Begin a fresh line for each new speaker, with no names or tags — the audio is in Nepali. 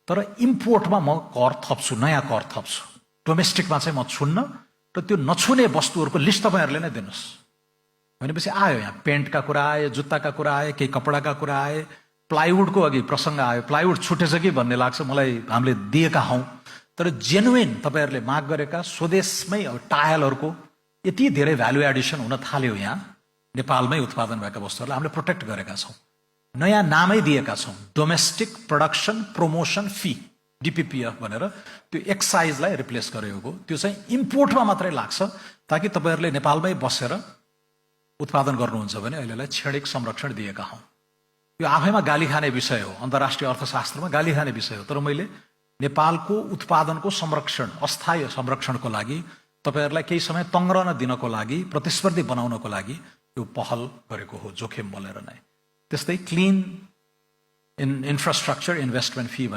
तर इम्पोर्टमा म कर थप्छु, नयाँ कर थप्छु। डोमेस्टिकमा चाहिँ म छुन्न र त्यो नछुने वस्तुहरूको लिस्ट तपाईँहरूले नै दिनुहोस् भनेपछि आयो। यहाँ पेन्टका कुरा आए, जुत्ताका कुरा आए, केही कपडाका कुरा आए, प्लाइवुडको अघि प्रसङ्ग आयो। प्लाइवुड छुटेछ कि भन्ने लाग्छ मलाई, हामीले दिएका हौँ। तर जेन्युन तपाईँहरूले माग गरेका स्वदेशमै अब टायलहरूको यति धेरै भ्यालु एडिसन हुन थाल्यो यहाँ नेपालमै उत्पादन भएका वस्तुहरूलाई हामीले प्रोटेक्ट गरेका छौँ। नयाँ नामै दिएका छौँ, डोमेस्टिक प्रोडक्सन प्रमोसन फी, डिपिपिएफ भनेर। त्यो एक्साइजलाई रिप्लेस गरेको, त्यो चाहिँ इम्पोर्टमा मात्रै लाग्छ ताकि तपाईँहरूले नेपालमै बसेर उत्पादन गर्नुहुन्छ भने अहिलेलाई क्षणिक संरक्षण दिएका हौँ। यो आफैमा गाली खाने विषय हो, अन्तर्राष्ट्रिय अर्थशास्त्रमा गाली खाने विषय हो। तर मैले नेपालको उत्पादनको संरक्षण, अस्थायी संरक्षणको लागि, तपाईँहरूलाई केही समय तङ्ग्रन दिनको लागि, प्रतिस्पर्धी बनाउनको लागि यो पहल गरेको हो, जोखिम मोलेर नै। त्यस्तै क्लिन इन्फ्रास्ट्रक्चर इन्भेस्टमेन्ट फी